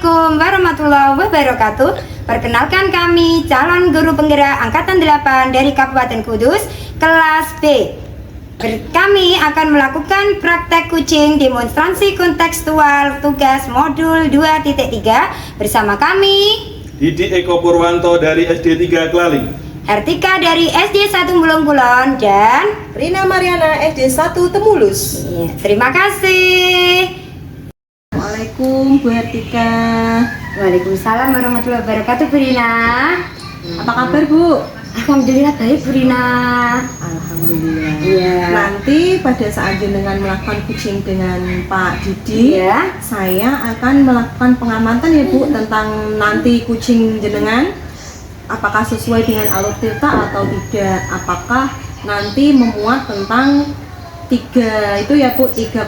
Assalamualaikum warahmatullahi wabarakatuh. Perkenalkan kami calon guru penggerak Angkatan 8 dari Kabupaten Kudus, kelas B. Kami akan melakukan praktek kucing demonstrasi kontekstual tugas modul 2.3 bersama kami Didi Eko Purwanto dari SD 3 Klaling, Hertika dari SD 1 Bulung Kulon, dan Rina Mariana SD 1 Temulus. terima kasih. Assalamualaikum Bu Hertika. Waalaikumsalam warahmatullahi wabarakatuh, Bu Rina. Apa kabar Bu? Alhamdulillah baik, Bu Rina. Alhamdulillah. Iya. Nanti pada saat jenengan melakukan kucing dengan Pak Didi, Iya. saya akan melakukan pengamatan ya Bu tentang nanti kucing jenengan. Apakah sesuai dengan alur tirta atau tidak? Apakah nanti memuat tentang tiga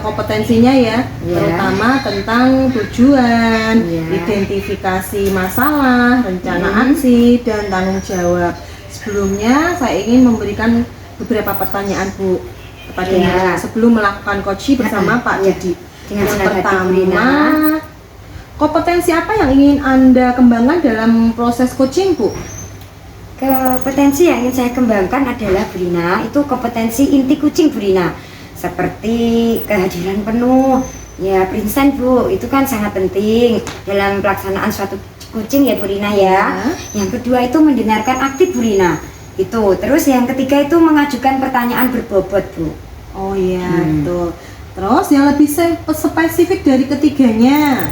kompetensinya ya, terutama tentang tujuan, identifikasi masalah, rencana aksi, dan tanggung jawab. Sebelumnya saya ingin memberikan beberapa pertanyaan Bu kepada Anda sebelum melakukan coaching bersama Pak Didi. Yang pertama, kompetensi apa yang ingin Anda kembangkan dalam proses coaching Bu? Kompetensi yang ingin saya kembangkan adalah, Bu Rina, itu kompetensi inti kucing, Bu Rina, seperti kehadiran penuh, ya present Bu, itu kan sangat penting dalam pelaksanaan suatu kucing ya Bu Rina ya. Yang kedua itu mendengarkan aktif Bu Rina, itu. Terus yang ketiga itu mengajukan pertanyaan berbobot Bu. Oh iya, betul. Terus yang lebih spesifik dari ketiganya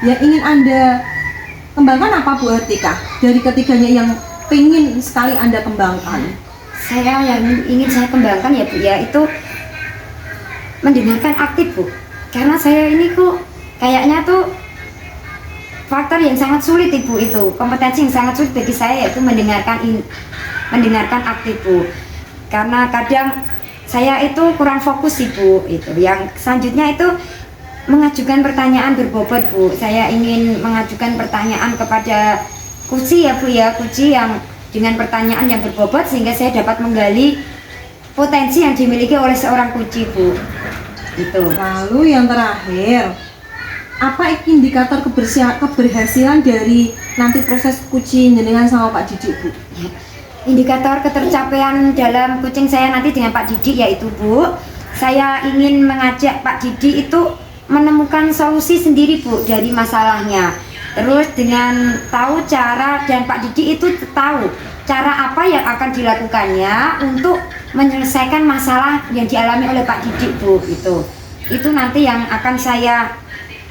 yang ingin Anda kembangkan apa Bu Hertika? Dari ketiganya yang ingin sekali Anda kembangkan. Yang ingin saya kembangkan ya Bu ya, itu mendengarkan aktif Bu. Karena saya ini kok kayaknya tuh faktor yang sangat sulit Ibu, itu kompetensi yang sangat sulit bagi saya, yaitu mendengarkan aktif Bu. Karena kadang saya itu kurang fokus Ibu. Itu yang selanjutnya itu mengajukan pertanyaan berbobot Bu. Saya ingin mengajukan pertanyaan kepada kuci ya Bu ya, kuci yang dengan pertanyaan yang berbobot sehingga saya dapat menggali potensi yang dimiliki oleh seorang kuci Bu. Itu. Lalu yang terakhir, apa indikator keberhasilan dari nanti proses kucing jenengan sama Pak Didi Bu? Ya. Indikator ketercapaian dalam kucing saya nanti dengan Pak Didi yaitu Bu, saya ingin mengajak Pak Didi itu menemukan solusi sendiri Bu dari masalahnya. Terus dengan tahu cara, dan Pak Didi itu tahu cara apa yang akan dilakukannya untuk menyelesaikan masalah yang dialami oleh Pak Didi Bu. Itu nanti yang akan saya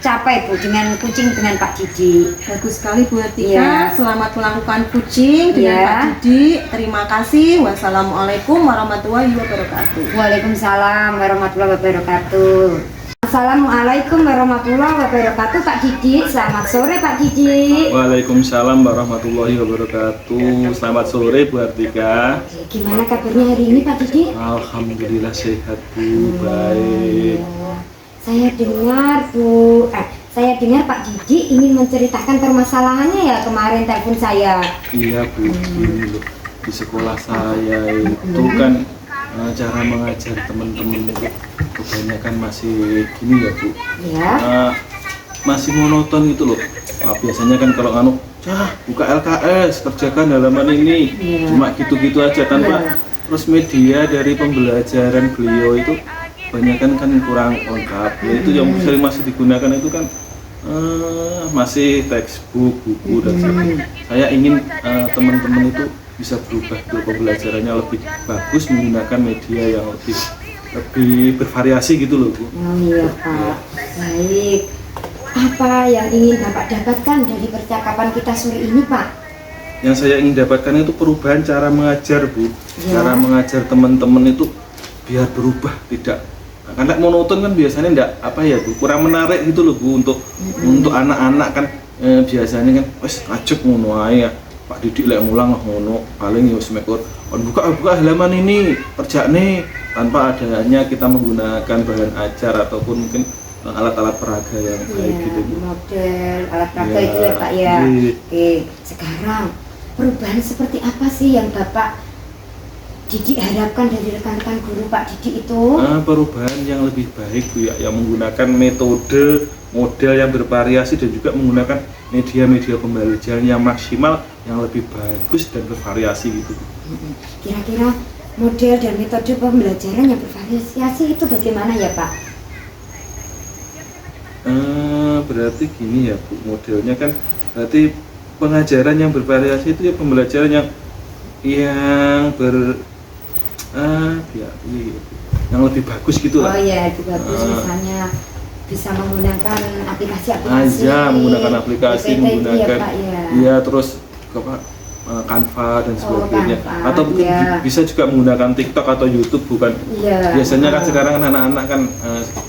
capai Bu dengan kucing dengan Pak Didi. Bagus sekali Bu Hertika. Selamat melakukan kucing dengan Pak Didi. Terima kasih. Wassalamualaikum warahmatullahi wabarakatuh. Waalaikumsalam warahmatullahi wabarakatuh. Assalamualaikum warahmatullahi wabarakatuh, Pak Didi. Selamat sore Pak Didi. Waalaikumsalam warahmatullahi wabarakatuh. Selamat sore Bu Hertika. Gimana kabarnya hari ini Pak Didi? Alhamdulillah sehat Bu, baik. Saya dengar Pak Didi ingin menceritakan permasalahannya ya kemarin telepon saya. Iya Bu, gini loh, di sekolah saya itu kan cara mengajar teman-teman itu kebanyakan masih gini ya Bu, masih monoton gitu loh. Biasanya kan kalau buka LKS, kerjakan halaman ini, cuma gitu-gitu aja tanpa terus media dari pembelajaran beliau itu kebanyakan kan kurang lengkap. Itu yang sering masih digunakan itu kan masih textbook, buku dan sebagainya. Saya ingin teman-teman itu bisa berubah tuh, pembelajarannya lebih bagus menggunakan media yang lebih bervariasi gitu loh Bu. Oh iya Pak, baik. Apa yang ingin Bapak dapatkan dari percakapan kita sore ini Pak? Yang saya ingin dapatkan itu perubahan cara mengajar Bu. Cara mengajar teman-teman itu biar berubah, tidak karena monoton kan biasanya Bu, kurang menarik gitu loh Bu untuk anak-anak kan biasanya kan wes ngajak ngono ae. Pak Didi lek mulang ngono paling ya semekor buka halaman ini kerjane, tanpa adanya kita menggunakan bahan ajar ataupun mungkin alat-alat peraga yang baik gitu Bu. Model alat peraga itu ya Pak ya. Oke, sekarang perubahan seperti apa sih yang Bapak Didik harapkan dari rekan-rekan guru Pak Didik itu? Perubahan yang lebih baik Bu ya, yang menggunakan metode model yang bervariasi dan juga menggunakan media-media pembelajaran yang maksimal, yang lebih bagus dan bervariasi gitu. Kira-kira model dan metode pembelajaran yang bervariasi itu bagaimana ya Pak? Berarti gini ya Bu, modelnya kan berarti pengajaran yang bervariasi itu ya pembelajaran yang yang lebih bagus gitu lah. Oh iya, lebih bagus misalnya bisa menggunakan aplikasi-aplikasi. Menggunakan aplikasi, PPT menggunakan ya, terus Canva dan sebagainya. Canva, Atau mungkin bisa juga menggunakan TikTok atau YouTube bukan. Biasanya kan sekarang anak-anak kan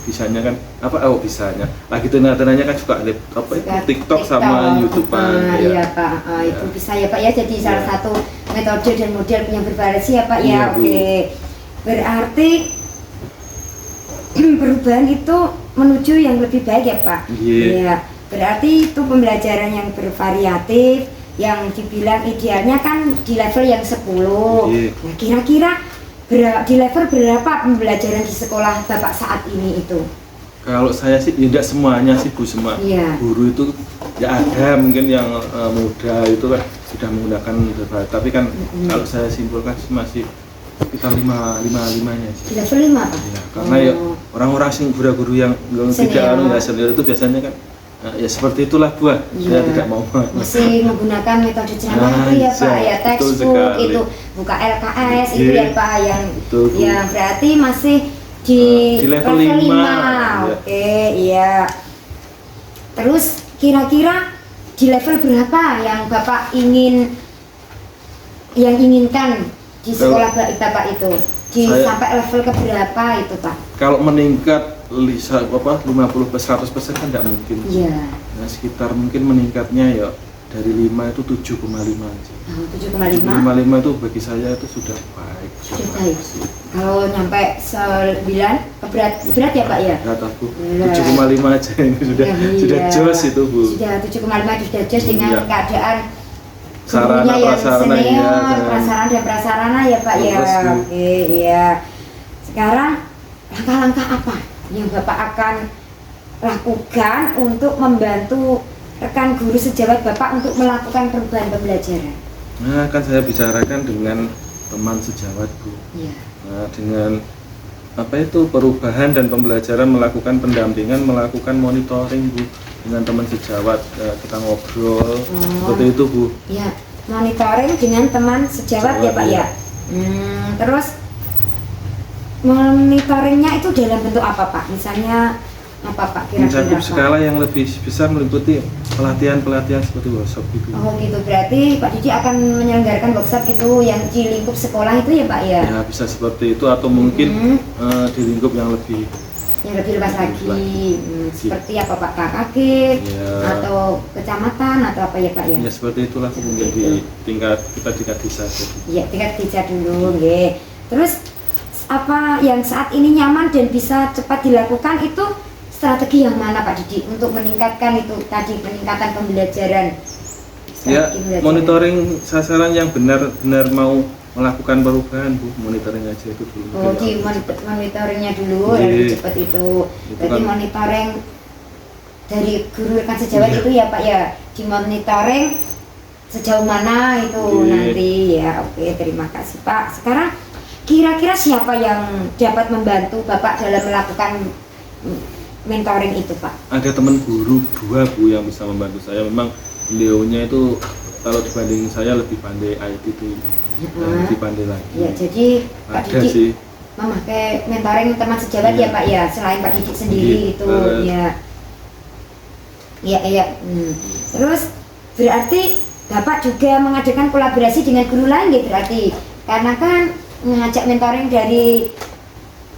bisanya kan bisanya. Lagi tengah-tengahnya kan suka TikTok sama YouTube Pak. Iya Pak, itu bisa ya Pak ya, jadi salah satu metode dan model yang bervariasi ya Pak ya. Oke. Berarti perubahan itu menuju yang lebih baik ya Pak. Iya. Berarti itu pembelajaran yang bervariatif, yang dibilang idealnya kan di level yang 10. Nah, kira-kira di level berapa pembelajaran di sekolah Bapak saat ini itu? Kalau saya sih tidak semuanya sih Bu, semua guru itu ya ada mungkin yang muda itu kan sudah menggunakan berbagai, tapi kan kalau saya simpulkan masih sekitar lima-limanya sih. Di level 5 Pak? Ya, karena ya orang-orang sing guru-guru yang tidak senior itu biasanya kan ya seperti itulah Bu. Saya tidak mau masih menggunakan metode ceramah itu ya Pak ya, textbook itu buka LKS itu ya Pak yang berarti masih di level 5. Oke, iya. Terus kira-kira di level berapa yang Bapak inginkan di sekolah Bapak itu? Sampai level ke berapa itu Pak? Kalau meningkat 50-100% kan tidak mungkin. Nah, sekitar mungkin meningkatnya ya dari 5 itu 7,5 aja. 7,5 itu bagi saya itu sudah baik. Sudah baik. Kalau nyampe 9 berat ya Pak ya? Berat Bu. 7,5 aja ini sudah jos itu Bu. Sudah 7,5 itu sudah jos dengan keadaan sarana prasarana prasarana dan prasarana ya Pak ya. Oke, iya. Sekarang langkah-langkah apa yang Bapak akan lakukan untuk membantu rekan guru sejawat Bapak untuk melakukan perubahan pembelajaran? Nah, akan saya bicarakan dengan teman sejawat Bu. Nah, dengan perubahan dan pembelajaran, melakukan pendampingan, melakukan monitoring Bu dengan teman sejawat, kita ngobrol seperti itu Bu. Ya, monitoring dengan teman sejawat ya Pak ya. Terus monitoringnya itu dalam bentuk apa Pak? Misalnya apa Pak kira-kira? Mencakup skala yang lebih besar, meliputi pelatihan-pelatihan seperti workshop gitu. Oh gitu, berarti Pak Didi akan menyelenggarakan workshop itu yang di lingkup sekolah itu ya Pak ya? Ya bisa seperti itu, atau mungkin di lingkup yang lebih luas lagi. Seperti apa Pak, KKG atau kecamatan atau apa ya Pak ya? Ya seperti itulah, menjadi tingkat desa. Iya, tingkat desa dulu, nggih. Terus apa yang saat ini nyaman dan bisa cepat dilakukan itu strategi yang mana Pak Didi untuk meningkatkan itu tadi, peningkatan pembelajaran? Ya, monitoring sasaran yang benar-benar mau melakukan perubahan Bu, monitoring aja itu dulu. Oh, di monitoringnya dulu lebih cepat itu. Berarti monitoring dari guru rekan sejawat itu ya Pak ya, di monitoring sejauh mana itu nanti ya. Oke, terima kasih Pak. Sekarang kira-kira siapa yang dapat membantu Bapak dalam melakukan mentoring itu Pak? Ada teman guru 2 Bu yang bisa membantu saya. Memang beliaunya itu kalau dibanding saya lebih pandai IT itu, lebih pandai lagi. Ya, jadi Pak Didi memakai mentoring teman sejawat ya Pak ya, selain Pak Didi sendiri itu ya. Terus berarti Bapak juga mengadakan kolaborasi dengan guru lain ya berarti, karena kan mengajak mentoring dari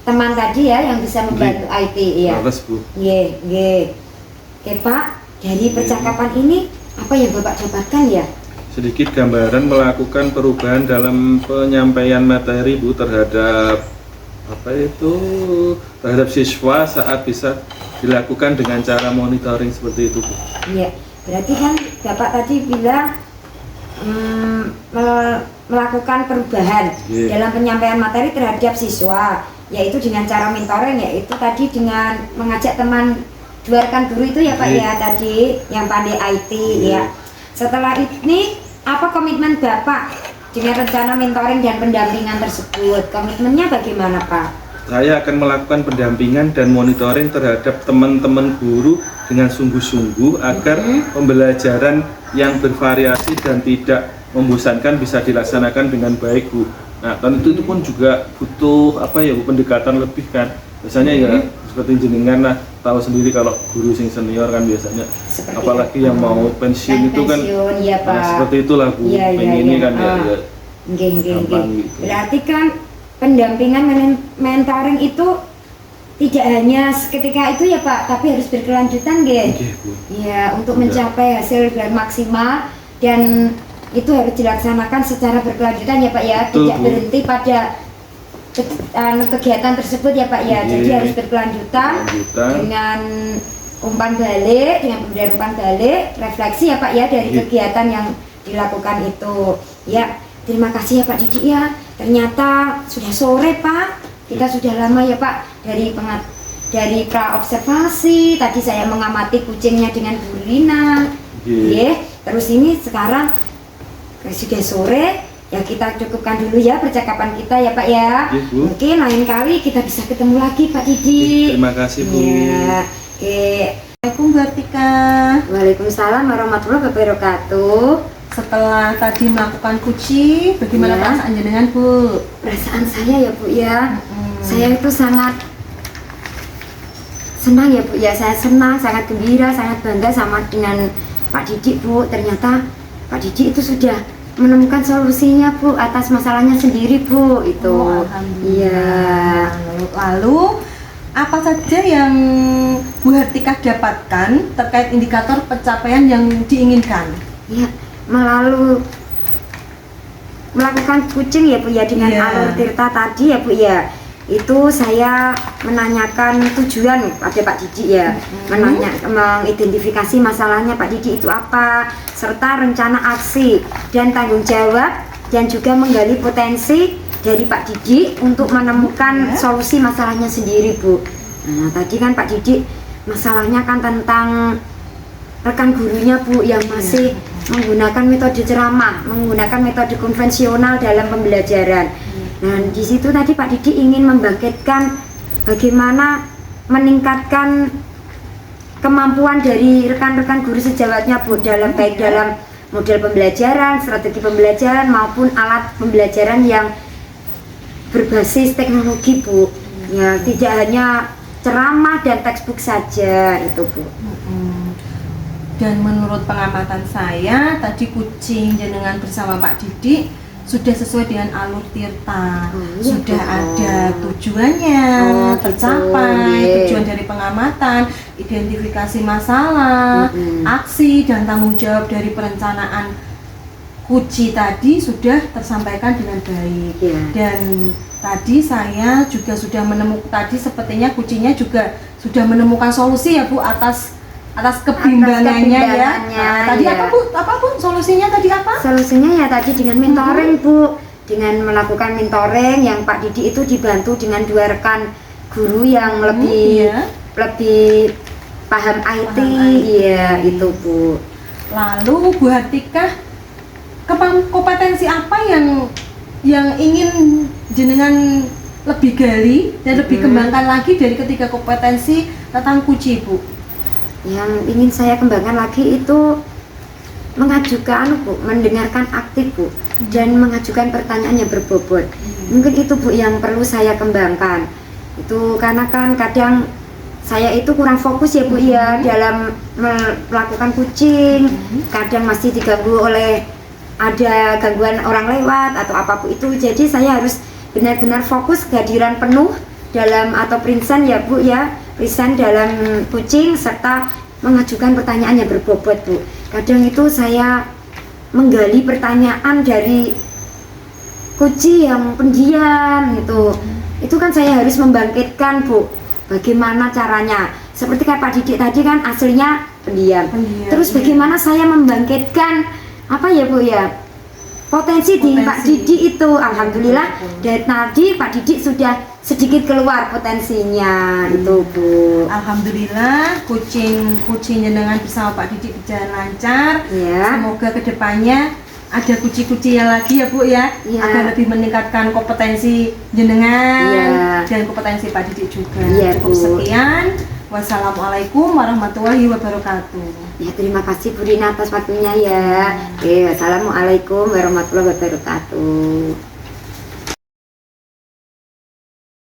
teman tadi ya yang bisa membantu IT ya. Terus Bu. Oke Pak, dari percakapan ini apa yang Bapak dapatkan ya? Sedikit gambaran melakukan perubahan dalam penyampaian materi Bu terhadap terhadap siswa saat bisa dilakukan dengan cara monitoring seperti itu Bu. Iya, berarti kan Bapak tadi bilang melakukan perubahan dalam penyampaian materi terhadap siswa, yaitu dengan cara mentoring, yaitu tadi dengan mengajak teman dua rekan guru itu ya Pak ya, tadi yang pandai IT ya. Setelah ini apa komitmen Bapak dengan rencana mentoring dan pendampingan tersebut? Komitmennya bagaimana Pak? Saya akan melakukan pendampingan dan monitoring terhadap teman-teman guru dengan sungguh-sungguh agar pembelajaran yang bervariasi dan tidak membosankan bisa dilaksanakan dengan baik Bu. Nah, tentu itu pun juga butuh apa ya Bu, pendekatan lebih kan. Biasanya ya seperti jenengan lah tahu sendiri kalau guru sing senior kan biasanya seperti apalagi yang mau pensiun itu kan ya, Pak. Nah, seperti itulah Bu. Pengen ini kan ya gampang gitu. Berarti kan pendampingan mentoring itu tidak hanya seketika itu ya Pak, tapi harus berkelanjutan Bu. Ya, untuk mencapai hasil yang maksimal dan itu harus dilaksanakan secara berkelanjutan ya Pak ya, tidak berhenti pada kegiatan tersebut ya Pak ya. Jadi harus berkelanjutan dengan umpan balik, dengan pemberian umpan balik, refleksi ya Pak ya dari kegiatan yang dilakukan itu. Ya, terima kasih ya Pak Didik ya. Ternyata sudah sore Pak, kita sudah lama ya Pak dari pra observasi. Tadi saya mengamati kucingnya dengan Bu Lina. Terus ini sekarang sudah sore. Ya kita cukupkan dulu ya percakapan kita ya Pak ya. Mungkin lain kali kita bisa ketemu lagi Pak Didik. Terima kasih Bu. Ya. Assalamualaikum Bu Artika. Waalaikumsalam warahmatullahi wabarakatuh. Setelah tadi melakukan kuci, bagaimana perasaan jenengan Bu? Perasaan saya ya Bu ya, saya itu sangat senang ya Bu ya. Saya senang, sangat gembira, sangat bangga sama dengan Pak Didik Bu. Ternyata Pak Didik itu sudah menemukan solusinya Bu atas masalahnya sendiri Bu itu. Iya. Lalu apa saja yang Bu Hartika dapatkan terkait indikator pencapaian yang diinginkan? Ya, melalui melakukan kucing ya Bu ya dengan alur Tirta tadi ya Bu ya. Itu saya menanyakan tujuan pada Pak Didik ya, mengidentifikasi masalahnya Pak Didik itu apa, serta rencana aksi dan tanggung jawab, dan juga menggali potensi dari Pak Didik untuk menemukan solusi masalahnya sendiri Bu. Nah tadi kan Pak Didik masalahnya kan tentang rekan gurunya Bu yang masih menggunakan metode ceramah, menggunakan metode konvensional dalam pembelajaran. Nah di situ tadi Pak Didik ingin membangkitkan bagaimana meningkatkan kemampuan dari rekan-rekan guru sejawatnya Bu dalam baik dalam model pembelajaran, strategi pembelajaran maupun alat pembelajaran yang berbasis teknologi Bu. Ya tidak hanya ceramah dan textbook saja itu Bu. Dan menurut pengamatan saya tadi kucing jenengan bersama Pak Didik sudah sesuai dengan alur Tirta, sudah ada tujuannya tercapai, tujuan dari pengamatan, identifikasi masalah, aksi dan tanggung jawab dari perencanaan kuci tadi sudah tersampaikan dengan baik. Dan tadi saya juga sudah menemukan, tadi sepertinya kucinya juga sudah menemukan solusi ya Bu atas kebimbangannya ya. Tadi apa Bu? Solusinya tadi apa? Solusinya ya tadi dengan mentoring Bu, dengan melakukan mentoring yang Pak Didik itu dibantu dengan dua rekan guru yang lebih paham IT. Iya itu Bu. Lalu Bu Hartika, kompetensi apa yang ingin jenengan lebih gali dan lebih kembangkan lagi dari ketiga kompetensi tentang kuci Bu? Yang ingin saya kembangkan lagi itu mengajukan Bu, mendengarkan aktif Bu, dan mengajukan pertanyaan yang berbobot. Mungkin itu Bu yang perlu saya kembangkan. Itu karena kan kadang saya itu kurang fokus ya Bu ya dalam melakukan kucing. Kadang masih diganggu oleh ada gangguan orang lewat atau apapun itu. Jadi saya harus benar-benar fokus kehadiran penuh dalam atau present ya Bu ya, present dalam kucing serta mengajukan pertanyaan yang berbobot Bu. Kadang itu saya menggali pertanyaan dari kucing yang pendiam gitu. Itu kan saya harus membangkitkan Bu. Bagaimana caranya? Seperti kayak Pak Didik tadi kan aslinya pendiam. Terus bagaimana saya membangkitkan apa ya Bu ya? potensi di Pak Potensi. Didi itu. Alhamdulillah dari tadi Pak Didi sudah sedikit keluar potensinya itu Bu. Alhamdulillah kucing jenengan bersama Pak Didi berjalan lancar. Ya. Semoga kedepannya ada kucing-kucing yang lagi ya Bu ya, Ya. agar lebih meningkatkan kompetensi jenengan Ya. dan kompetensi Pak Didi juga. Ya, Cukup Bu. sekian. Wassalamualaikum warahmatullahi wabarakatuh. Ya terima kasih Bu Rina atas waktunya ya. Oke, wassalamualaikum warahmatullahi wabarakatuh.